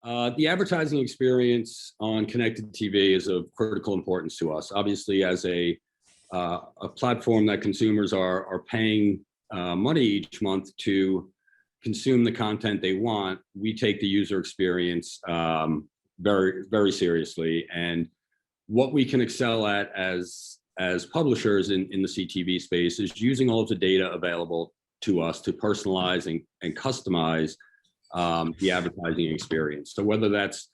The advertising experience on connected TV is of critical importance to us. Obviously, as a platform that consumers are paying money each month to consume the content they want, we take the user experience very, very seriously. And what we can excel at as publishers in the CTV space is using all of the data available to us to personalize and customize the advertising experience. So whether that's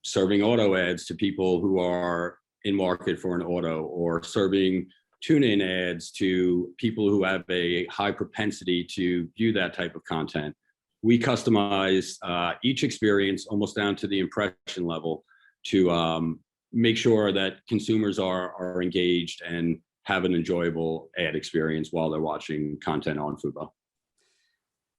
serving auto ads to people who are in market for an auto, or serving tune-in ads to people who have a high propensity to view that type of content, we customize each experience almost down to the impression level to make sure that consumers are engaged and have an enjoyable ad experience while they're watching content on Fubo.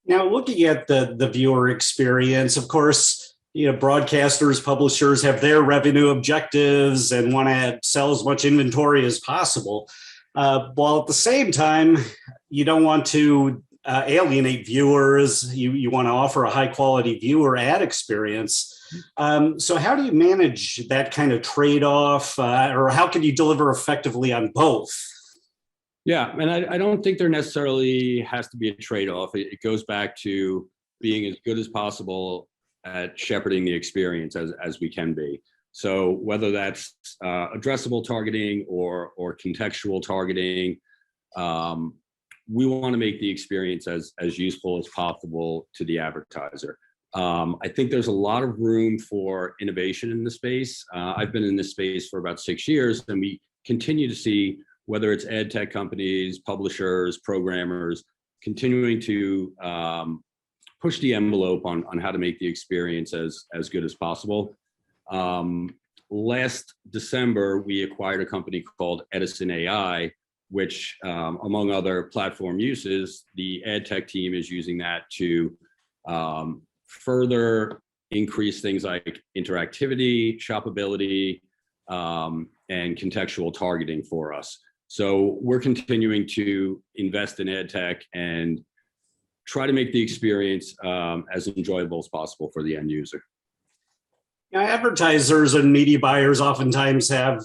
Now, looking at the viewer experience, of course, broadcasters, publishers have their revenue objectives and want to sell as much inventory as possible. While at the same time, you don't want to alienate viewers. You want to offer a high quality viewer ad experience. So how do you manage that kind of trade-off, or how can you deliver effectively on both? Yeah, and I don't think there necessarily has to be a trade-off. It goes back to being as good as possible at shepherding the experience as we can be. So whether that's addressable targeting or contextual targeting, we want to make the experience as useful as possible to the advertiser. I think there's a lot of room for innovation in the space. I've been in this space for about 6 years, and we continue to see, whether it's ad tech companies, publishers, programmers, continuing to push the envelope on how to make the experience as good as possible. Last December, we acquired a company called Edison AI, which, among other platform uses, the ad tech team is using that to further increase things like interactivity, shoppability, and contextual targeting for us. So we're continuing to invest in ad tech and try to make the experience as enjoyable as possible for the end user. Advertisers and media buyers oftentimes have,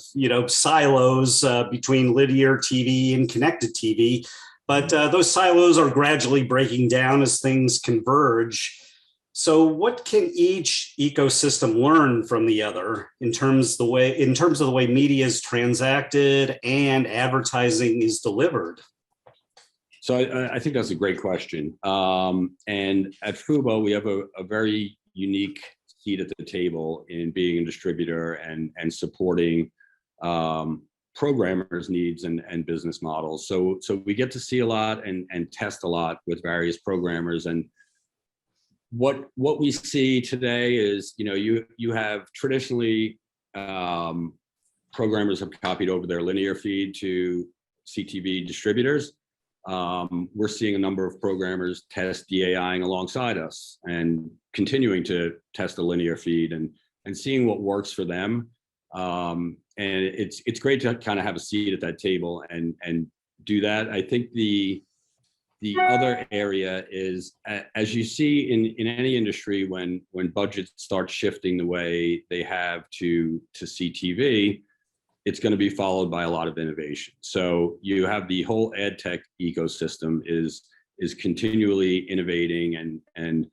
silos between linear TV and connected TV, but those silos are gradually breaking down as things converge. So what can each ecosystem learn from the other in terms of the way media is transacted and advertising is delivered? So I think that's a great question. And at Fubo, we have a very unique seat at the table in being a distributor and supporting programmers' needs and business models. So we get to see a lot and test a lot with various programmers. And what we see today is, you have traditionally programmers have copied over their linear feed to CTV distributors. We're seeing a number of programmers test DAIing alongside us and continuing to test the linear feed and seeing what works for them. And it's great to kind of have a seat at that table and do that. I think the other area is, as you see in any industry, when budgets start shifting the way they have to CTV, it's going to be followed by a lot of innovation. So you have the whole ad tech ecosystem is continually innovating and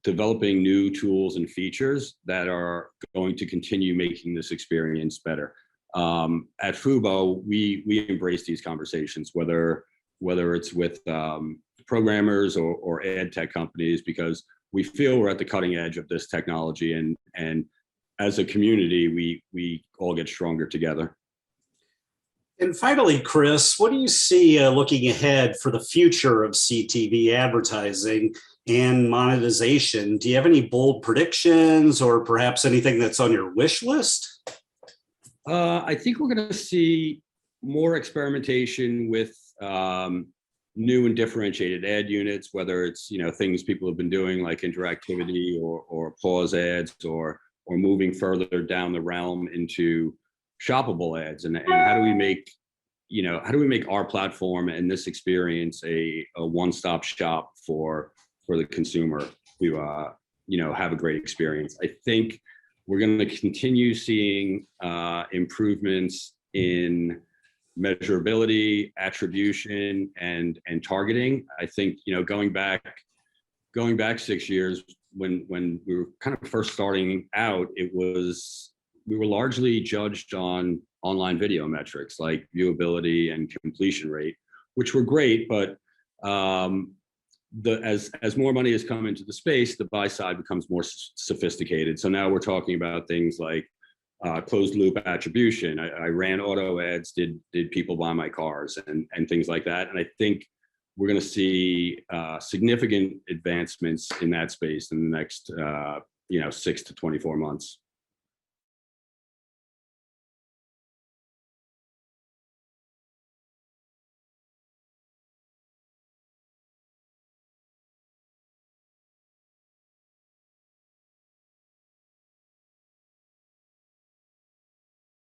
developing new tools and features that are going to continue making this experience better. At Fubo, we embrace these conversations, whether it's with programmers or ad tech companies, because we feel we're at the cutting edge of this technology, and as a community, we all get stronger together. And finally, Chris, what do you see looking ahead for the future of CTV advertising and monetization? Do you have any bold predictions, or perhaps anything that's on your wish list? I think we're going to see more experimentation with new and differentiated ad units, whether it's things people have been doing like interactivity or pause ads, or moving further down the realm into shoppable ads, and how do we make our platform and this experience a one-stop shop for the consumer have a great experience. I think we're going to continue seeing improvements in measurability, attribution, and targeting. I think, going back 6 years when we were kind of first starting out, we were largely judged on online video metrics like viewability and completion rate, which were great, but as more money has come into the space, the buy side becomes more sophisticated. So now we're talking about things like closed loop attribution. I ran auto ads. Did people buy my cars and things like that? And I think we're going to see significant advancements in that space in the next 6 to 24 months.